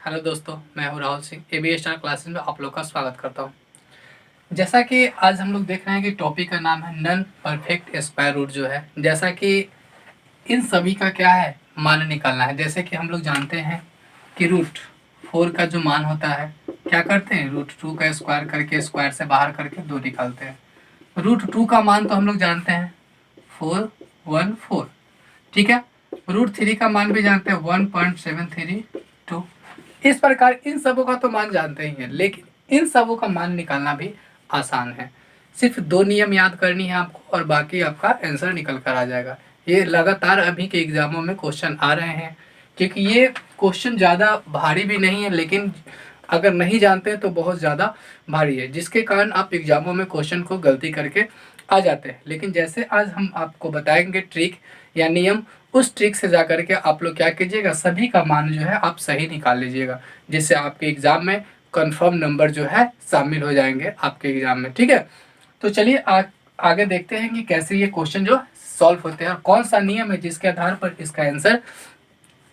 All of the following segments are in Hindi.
हेलो दोस्तों, मैं हूं Rahul Singh. AB star classes में आप लोग का स्वागत करता हूं। जैसा कि आज हम लोग देख रहे हैं कि टॉपिक का नाम है नॉन परफेक्ट स्क्वायर रूट जो है। जैसा कि इन सभी का क्या है, मान निकालना है। जैसे कि हम लोग जानते हैं कि रूट 4 का जो मान होता है, क्या करते हैं, रूट 2 का स्क्वायर करके स्क्वायर से बाहर करके 2 निकालते हैं। रूट 2 का मान तो हम लोग जानते हैं 414, ठीक है। रूट 3 का मान भी जानते हैं 1.732। इस प्रकार इन सबों का तो मान जानते ही हैं, लेकिन इन सबों का मान निकालना भी आसान है। सिर्फ 2 नियम याद करनी है आपको और बाकी आपका आंसर निकल कर आ जाएगा। ये लगातार अभी के एग्जामों में क्वेश्चन आ रहे हैं, क्योंकि ये क्वेश्चन ज़्यादा भारी भी नहीं है, लेकिन अगर नहीं जानते हैं तो बहुत ज़्यादा भारी है, जिसके कारण आप एग्जामों में क्वेश्चन को गलती करके आ जाते हैं। लेकिन जैसे आज हम आपको बताएंगे ट्रिक या नियम, उस ट्रिक से जा करके आप लोग क्या कीजिएगा, सभी का मान जो है आप सही निकाल लीजिएगा, जिससे आपके एग्जाम में कंफर्म नंबर जो है शामिल हो जाएंगे आपके एग्जाम में, ठीक है। तो चलिए आगे देखते हैं कि कैसे ये क्वेश्चन जो सॉल्व होते हैं और कौन सा नियम है जिसके आधार पर इसका आंसर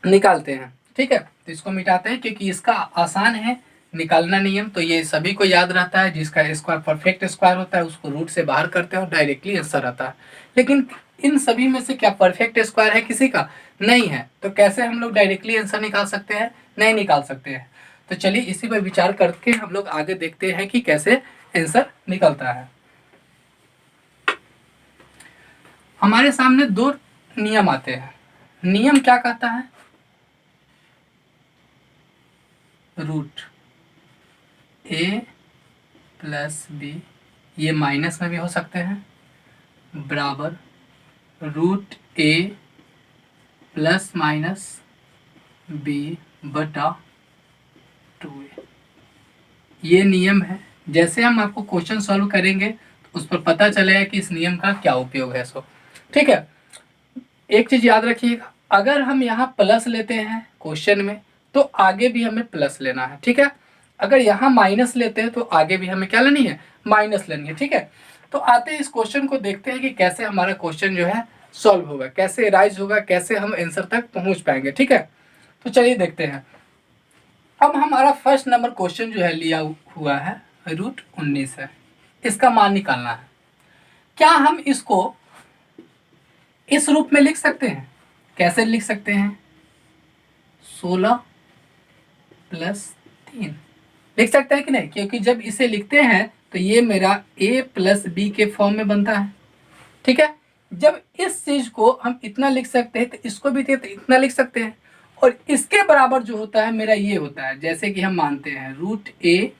निकालते हैं, ठीक है। तो इसको मिटाते हैं, क्योंकि इसका आसान है निकालना नियम, तो ये सभी को याद रहता है। जिसका स्क्वायर परफेक्ट स्क्वायर होता है उसको रूट से बाहर करते हैं और डायरेक्टली आंसर आता है। लेकिन इन सभी में से क्या परफेक्ट स्क्वायर है, किसी का नहीं है, तो कैसे हम लोग डायरेक्टली आंसर निकाल सकते हैं, नहीं निकाल सकते हैं। तो चलिए इसी पर विचार करके हम लोग आगे देखते हैं कि कैसे आंसर निकलता है। हमारे सामने 2 नियम आते हैं। नियम क्या कहता है, रूट ए प्लस बी, ये माइनस में भी हो सकते हैं, बराबर रूट ए प्लस माइनस बी बटा 2a। ये नियम है। जैसे हम आपको क्वेश्चन सॉल्व करेंगे तो उस पर पता चलेगा कि इस नियम का क्या उपयोग है। सो ठीक है, एक चीज याद रखिएगा, अगर हम यहाँ प्लस लेते हैं क्वेश्चन में तो आगे भी हमें प्लस लेना है, ठीक है। अगर यहाँ माइनस लेते हैं तो आगे भी हमें क्या लेनी है, माइनस लेनी है, ठीक है। तो आते हैं इस क्वेश्चन को देखते हैं कि कैसे हमारा क्वेश्चन जो है सॉल्व होगा, कैसे राइज होगा, कैसे हम आंसर तक पहुंच पाएंगे, ठीक है। तो चलिए देखते हैं। अब हमारा फर्स्ट नंबर क्वेश्चन जो है लिया हुआ है रूट 19 है, इसका मान निकालना है। क्या हम इसको इस रूप में लिख सकते हैं, कैसे लिख सकते हैं, 16 प्लस 3 लिख सकते हैं कि नहीं, क्योंकि जब इसे लिखते हैं तो ये मेरा a प्लस बी के फॉर्म में बनता है, ठीक है। जब इस चीज को हम इतना लिख सकते हैं तो इसको भी तो इतना लिख सकते हैं, और इसके बराबर जो होता है मेरा ये होता है। जैसे कि हम मानते हैं रूट ए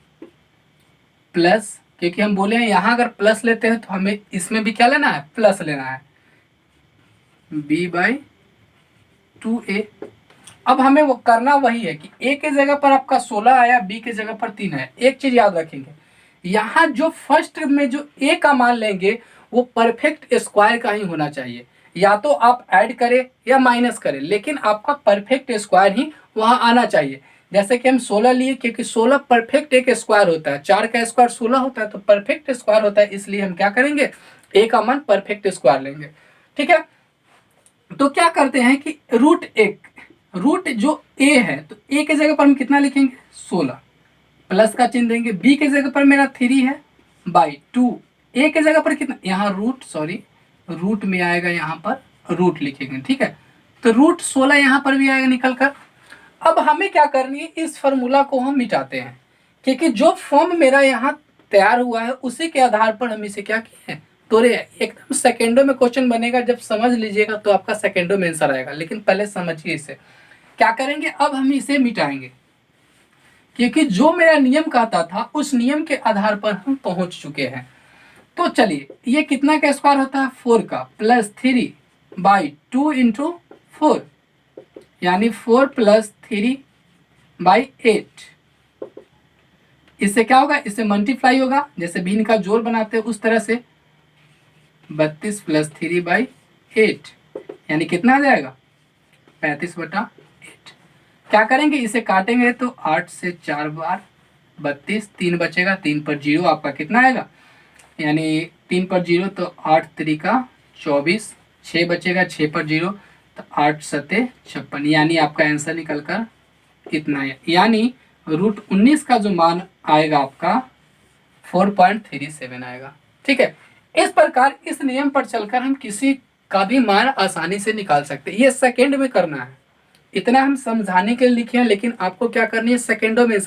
प्लस, क्योंकि हम बोले हैं यहाँ अगर प्लस लेते हैं तो हमें इसमें भी क्या लेना है, प्लस लेना है, b बाई 2a। अब हमें वो करना वही है कि a के जगह पर आपका 16 आया, b के जगह पर 3 आया। एक चीज याद रखेंगे, यहाँ जो फर्स्ट में जो a का मान लेंगे वो परफेक्ट स्क्वायर का ही होना चाहिए। या तो आप ऐड करें या माइनस करें, लेकिन आपका परफेक्ट स्क्वायर ही वहां आना चाहिए। जैसे कि हम 16 लिए, क्योंकि 16 परफेक्ट एक स्क्वायर होता है, 4 का स्क्वायर 16 होता है, तो परफेक्ट स्क्वायर होता है, इसलिए हम क्या करेंगे, a का मान परफेक्ट स्क्वायर लेंगे, ठीक है। तो क्या करते हैं कि रूट जो a है, तो a के जगह पर हम कितना लिखेंगे, 16, प्लस का चिन्ह देंगे, b के जगह पर मेरा 3 है बाई 2, a के जगह पर कितना, यहाँ रूट में आएगा, यहाँ पर रूट लिखेंगे, ठीक है। तो रूट 16 यहाँ पर भी आएगा निकल कर। अब हमें क्या करनी है, इस फॉर्मूला को हम मिटाते हैं, क्योंकि जो फॉर्म मेरा यहाँ तैयार हुआ है उसी के आधार पर हम इसे क्या किए हैं, तोड़े। एकदम सेकेंडों में क्वेश्चन बनेगा, जब समझ लीजिएगा तो आपका सेकेंडों में आंसर आएगा, लेकिन पहले समझिए इसे। क्या करेंगे, अब हम इसे मिटाएंगे, क्योंकि जो मेरा नियम कहता था उस नियम के आधार पर हम पहुंच चुके हैं। तो चलिए, ये कितना का स्क्वायर होता है, 4 का, प्लस 3 बाई 2 इंटू 4, यानी 4 प्लस 3 बाई 8। इससे क्या होगा, इससे मल्टीप्लाई होगा, जैसे भिन्न का जोड़ बनाते हैं उस तरह से, 32 प्लस 3 बाई 8, यानी कितना आ जाएगा, 35/8। क्या करेंगे, इसे काटेंगे तो 8 से 4 बार 32, 3 बचेगा, 3 पर 0 आपका कितना आएगा, यानी 3 पर 0 तो 8 तरीका 24, 6 बचेगा, 6 पर 0 तो 8 सते 56, यानी आपका आंसर निकल कर इतना है, यानी √19 का जो मान आएगा आपका 4.37 आएगा। ठीक है, इस प्रकार इस नियम पर चलकर हम किसी का भी मान आसानी से निकाल सकते हैं। ये सेकंड में करना है, इतना हम समझाने के लिए लिखे हैं, लेकिन आपको क्या करनी है, सेकंडों में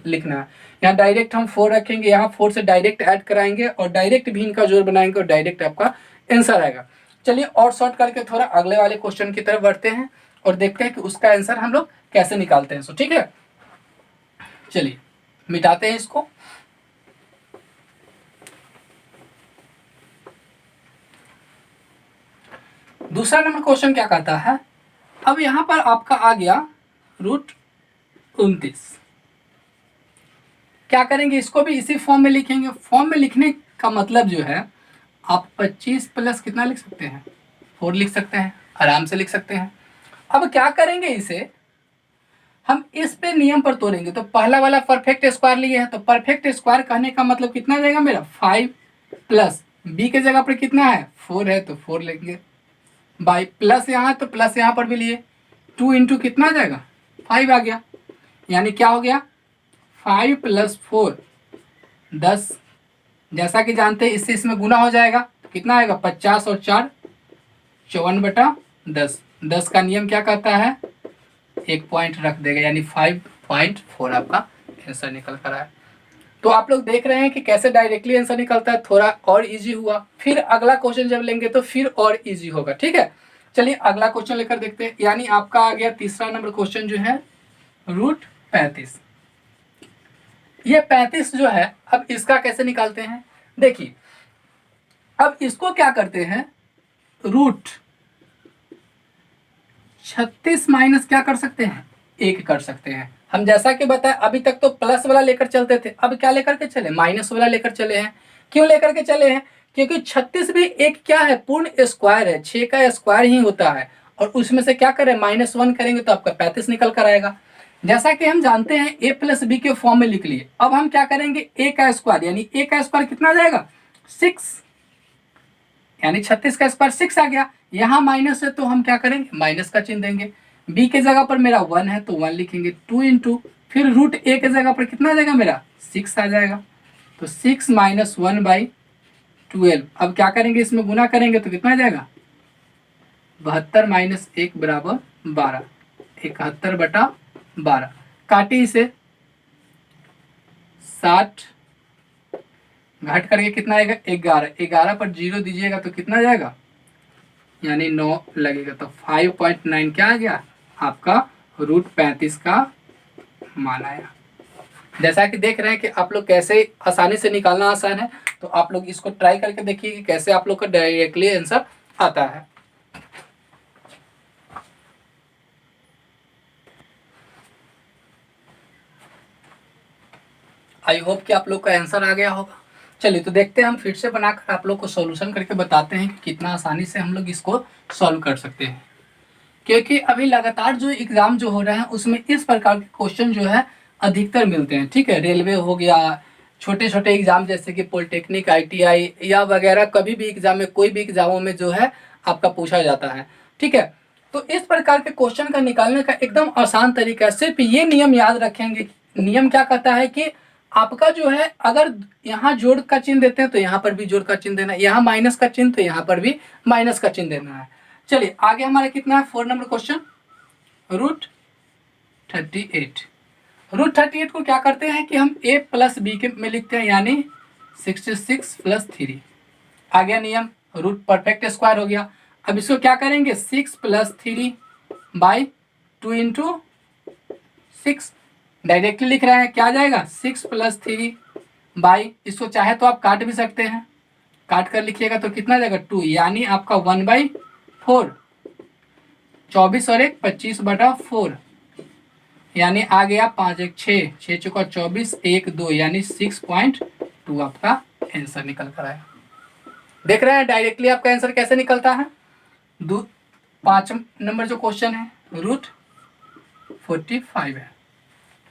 लिखना है। यहाँ डायरेक्ट हम 4 रखेंगे, यहाँ 4 से डायरेक्ट ऐड कराएंगे और डायरेक्ट भी इनका जोड़ बनाएंगे और डायरेक्ट आपका आंसर आएगा। चलिए और शॉर्ट करके थोड़ा अगले वाले क्वेश्चन की तरफ बढ़ते हैं और देखते हैं कि उसका आंसर हम लोग कैसे निकालते हैं। सो ठीक है, चलिए मिटाते हैं इसको। दूसरा नंबर क्वेश्चन क्या कहता है, अब यहां पर आपका आ गया √29। क्या करेंगे, इसको भी इसी फॉर्म में लिखेंगे। फॉर्म में लिखने का मतलब जो है, आप 25 प्लस कितना लिख सकते हैं, 4 लिख सकते हैं, आराम से लिख सकते हैं। अब क्या करेंगे, इसे हम इस पे नियम पर तोड़ेंगे। तो पहला वाला परफेक्ट स्क्वायर लिए है, तो परफेक्ट स्क्वायर कहने का मतलब कितना जाएगा मेरा, 5 प्लस बी के जगह पर कितना है, 4 है तो 4 लेंगे, बाई प्लस यहाँ तो प्लस यहाँ पर भी लिए, 2 इंटू कितना आ जाएगा, 5 आ गया। यानी क्या हो गया, 5 प्लस 4 10। जैसा कि जानते हैं इससे इसमें गुना हो जाएगा तो कितना आएगा, 50 और 4 54/10। 10 का नियम क्या कहता है, एक पॉइंट रख देगा, यानी 5.4 आपका आंसर निकल कर आया। तो आप लोग देख रहे हैं कि कैसे डायरेक्टली आंसर निकलता है, थोड़ा और इजी हुआ। फिर अगला क्वेश्चन जब लेंगे तो फिर और इजी होगा। ठीक है, चलिए अगला क्वेश्चन लेकर देखते हैं। यानी आपका आ गया तीसरा नंबर क्वेश्चन जो है √35। ये 35 जो है, अब इसका कैसे निकालते हैं, देखिए अब इसको क्या करते हैं, √36 माइनस क्या कर सकते हैं, 1 कर सकते हैं। हम जैसा कि बताया अभी तक तो प्लस वाला लेकर चलते थे, अब क्या लेकर के चले, माइनस वाला लेकर चले हैं। क्यों लेकर के चले हैं, क्योंकि 36 भी एक क्या है, पूर्ण स्क्वायर है, 6 का स्क्वायर ही होता है, और उसमें से क्या करें, -1 करेंगे तो आपका 35 निकल कर आएगा। जैसा कि हम जानते हैं a प्लस बी के फॉर्म में लिख लिए। अब हम क्या करेंगे, a का स्क्वायर, यानी a का स्क्वायर कितना आ जाएगा, 6, यानी 36 का स्क्वायर 6 आ गया। यहाँ माइनस है तो हम क्या करेंगे, माइनस का चिन्ह देंगे। b के जगह पर मेरा 1 है तो 1 लिखेंगे, 2 इंटू फिर √a के जगह पर कितना आ जाएगा मेरा, 6 आ जाएगा। तो 6 - 1/12। अब क्या करेंगे, इसमें गुना करेंगे तो कितना आ जाएगा, 72 - 1 बराबर 12, 71/12। काटी इसे, 60 घट करके कितना आएगा, 11। 11 पर 0 दीजिएगा तो कितना जाएगा, यानी 9 लगेगा। तो 5.9 क्या आ गया आपका, √35 का मान आया। जैसा कि देख रहे हैं कि आप लोग कैसे आसानी से निकालना आसान है, तो आप लोग इसको ट्राई करके देखिए कि कैसे आप लोग का डायरेक्टली आंसर आता है। आई होप कि आप लोग का आंसर आ गया होगा। चलिए तो देखते हैं, हम फिर से बनाकर आप लोग को सॉल्यूशन करके बताते हैं कि कितना आसानी से हम लोग इसको सॉल्व कर सकते हैं। क्योंकि अभी लगातार जो एग्जाम जो हो रहे हैं उसमें इस प्रकार के क्वेश्चन जो है अधिकतर मिलते हैं। ठीक है, रेलवे हो गया, छोटे छोटे एग्जाम जैसे कि पॉलिटेक्निक, ITI या वगैरह, कभी भी एग्जाम में, कोई भी एग्जामों में जो है आपका पूछा जाता है। ठीक है, तो इस प्रकार के क्वेश्चन का निकालने का एकदम आसान तरीका है। सिर्फ ये नियम याद रखेंगे। नियम क्या कहता है कि आपका जो है, अगर यहाँ जोड़ का चिन्ह देते हैं तो यहाँ पर भी जोड़ का चिन्ह देना है, यहाँ माइनस का चिन्ह तो यहाँ पर भी माइनस का चिन्ह देना है। चलिए आगे हमारा कितना है, 4 नंबर क्वेश्चन, √38। √38 को क्या करते हैं कि हम a प्लस बी के में लिखते हैं, यानी 66 + 3। आ गया नियम, रूट परफेक्ट स्क्वायर हो गया। अब इसको क्या करेंगे, 6 + 3/2 इंटू 6 डायरेक्टली लिख रहे हैं, क्या आ जाएगा, 6 + 3 इसको चाहे तो आप काट भी सकते हैं, काट कर लिखिएगा तो कितना जाएगा, 2, यानी आपका 1/4। 24 और 1 25/4, यानी आ गया 5 1 6, 6 चौका 24, 1 2, यानी 6.2 आपका आंसर निकल कर आया। देख रहे हैं डायरेक्टली आपका आंसर कैसे निकलता है। 5 नंबर जो क्वेश्चन है √45 है,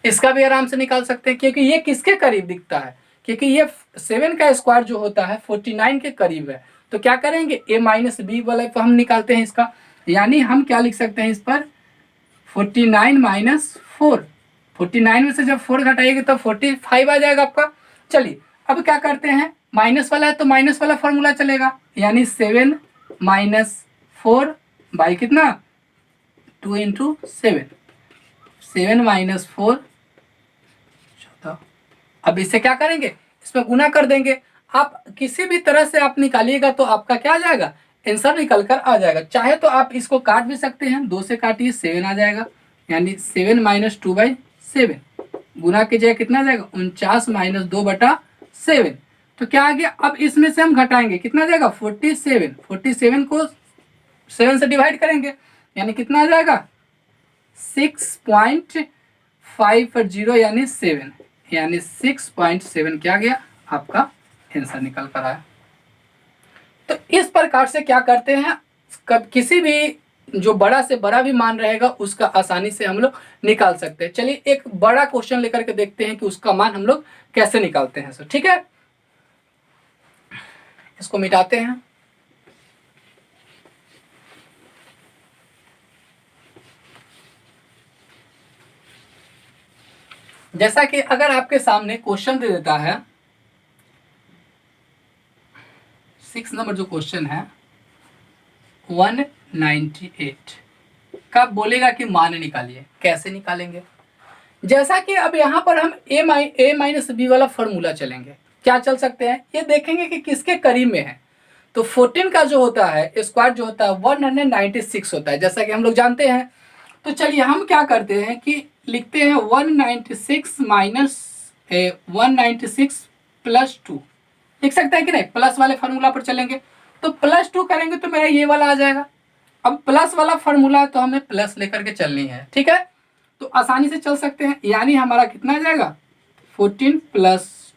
इसका भी आराम से निकाल सकते हैं, क्योंकि ये किसके करीब दिखता है, क्योंकि ये 7 का स्क्वायर जो होता है 49 के करीब है। तो क्या करेंगे, a - b वाला तो हम निकालते हैं इसका, यानी हम क्या लिख सकते हैं इस पर, 49 - 4। 49 में से जब 4 घटाइएगा तो 45 आ जाएगा आपका। चलिए अब क्या करते हैं, माइनस वाला है तो माइनस वाला फॉर्मूला चलेगा, यानी 7 माइनस 4 बाई कितना 2 इंटू 7, 7 माइनस 4 14। अब इससे क्या करेंगे, इसमें गुना कर देंगे। आप किसी भी तरह से आप निकालिएगा तो आपका क्या आ जाएगा, आंसर निकल कर आ जाएगा। चाहे तो आप इसको काट भी सकते हैं, 2 से काटिए 7 आ जाएगा, यानी 7 माइनस 2/7 गुना कीजिएगा कितना आ जाएगा 49 माइनस 2/7। तो क्या आ गया, अब इसमें से हम घटाएंगे कितना आ जाएगा 47, 47 को 7 से डिवाइड करेंगे यानी कितना आ जाएगा 6.50 यानी 7, यानी 6.7 क्या गया आपका आंसर निकल कर आया। तो इस प्रकार से क्या करते हैं, कब किसी भी जो बड़ा से बड़ा भी मान रहेगा उसका आसानी से हम लोग निकाल सकते हैं। चलिए एक बड़ा क्वेश्चन लेकर के देखते हैं कि उसका मान हम लोग कैसे निकालते हैं। सो ठीक है, इसको मिटाते हैं। जैसा कि अगर आपके सामने क्वेश्चन दे देता है, 6 नंबर जो क्वेश्चन है 198 का बोलेगा कि मान निकालिए, कैसे निकालेंगे। जैसा कि अब यहाँ पर हम a माइनस बी वाला फॉर्मूला चलेंगे, क्या चल सकते हैं ये देखेंगे कि किसके करीब में है। तो 14 का जो होता है स्क्वायर जो होता है 196 होता है, जैसा कि हम लोग जानते हैं। तो चलिए हम क्या करते हैं कि लिखते हैं 196 माइनस 196 प्लस 2 लिख सकते हैं कि नहीं, प्लस वाले फार्मूला पर चलेंगे तो प्लस 2 करेंगे तो मेरा ये वाला आ जाएगा। अब प्लस वाला फार्मूला है तो हमें प्लस लेकर के चलनी है, ठीक है, तो आसानी से चल सकते हैं। यानी हमारा कितना आ जाएगा 14 प्लस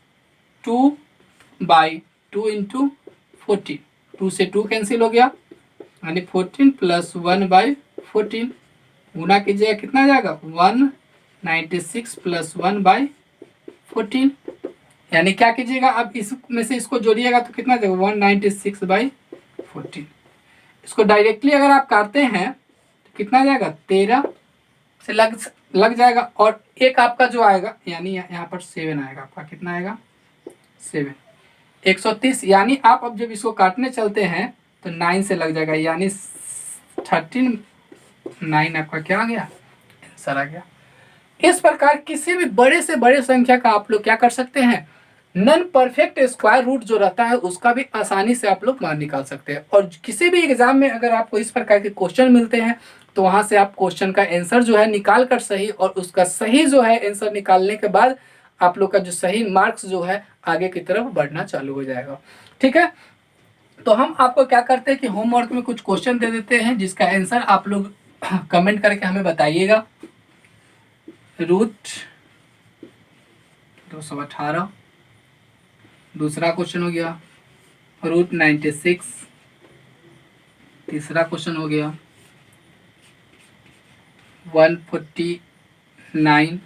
2 बाई 2 इंटू 14, 2 से 2 कैंसिल हो गया, यानी 14 प्लस 1 बाई 14 गुना कीजिएगा कितना आ जाएगा 196 प्लस 1 बाई 14, यानी क्या कीजिएगा अब इसमें से इसको जोड़िएगा तो कितना देगा 196 बाई 14। इसको डायरेक्टली अगर आप काटते हैं तो कितना आ जाएगा 13 से लग जाएगा, और एक आपका जो आएगा यानी यहाँ पर 7 आएगा, आपका कितना आएगा 7 130, यानी आप अब जब इसको काटने चलते हैं तो 9 से लग जाएगा, यानी 9 आपका क्या आ गया आंसर आ गया। इस प्रकार किसी भी बड़े से बड़े संख्या का आप लोग क्या कर सकते हैं, नॉन परफेक्ट स्क्वायर रूट जो रहता है उसका भी आसानी से आप लोग मान निकाल सकते हैं। और किसी भी एग्जाम में अगर आपको इस प्रकार के क्वेश्चन मिलते हैं तो वहां से आप क्वेश्चन का आंसर जो है निकाल कर सही, और उसका सही जो है आंसर निकालने के बाद आप लोग का जो सही मार्क्स जो है आगे की तरफ बढ़ना चालू हो जाएगा, ठीक है। तो हम आपको क्या करते हैं कि होमवर्क में कुछ क्वेश्चन दे देते हैं जिसका आंसर आप लोग कमेंट करके हमें बताइएगा। रूट 218, दूसरा क्वेश्चन हो गया रूट 96, तीसरा क्वेश्चन हो गया 149,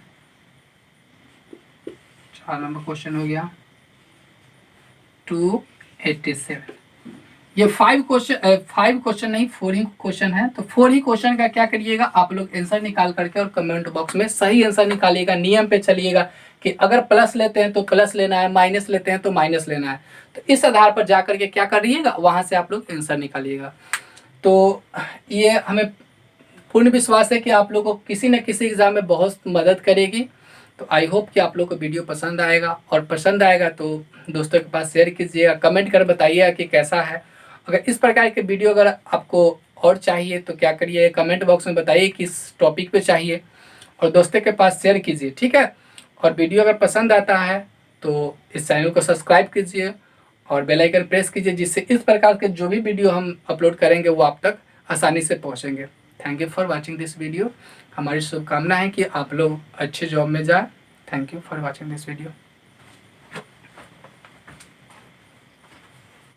4 नंबर क्वेश्चन हो गया 287। ये 5 क्वेश्चन नहीं 4 ही क्वेश्चन है। तो 4 ही क्वेश्चन का क्या करिएगा आप लोग आंसर निकाल करके और कमेंट बॉक्स में सही आंसर निकालिएगा। नियम पे चलिएगा कि अगर प्लस लेते हैं तो प्लस लेना है, माइनस लेते हैं तो माइनस लेना है। तो इस आधार पर जा करके क्या करिएगा वहाँ से आप लोग आंसर निकालिएगा। तो ये हमें पूर्ण विश्वास है कि आप लोगों को किसी न किसी एग्ज़ाम में बहुत मदद करेगी। तो आई होप कि आप लोग को वीडियो पसंद आएगा, और पसंद आएगा तो दोस्तों के पास शेयर कीजिएगा, कमेंट कर बताइएगा कि कैसा है। अगर इस प्रकार के वीडियो अगर आपको और चाहिए तो क्या करिए कमेंट बॉक्स में बताइए किस टॉपिक पे चाहिए, और दोस्तों के पास शेयर कीजिए, ठीक है। और वीडियो अगर पसंद आता है तो इस चैनल को सब्सक्राइब कीजिए और बेल आइकन प्रेस कीजिए, जिससे इस प्रकार के जो भी वीडियो हम अपलोड करेंगे वो आप तक आसानी से पहुंचेंगे। Thank you for watching this video. हमारी शुभकामना है कि आप लोग अच्छे जॉब में जाए। Thank you for watching this video.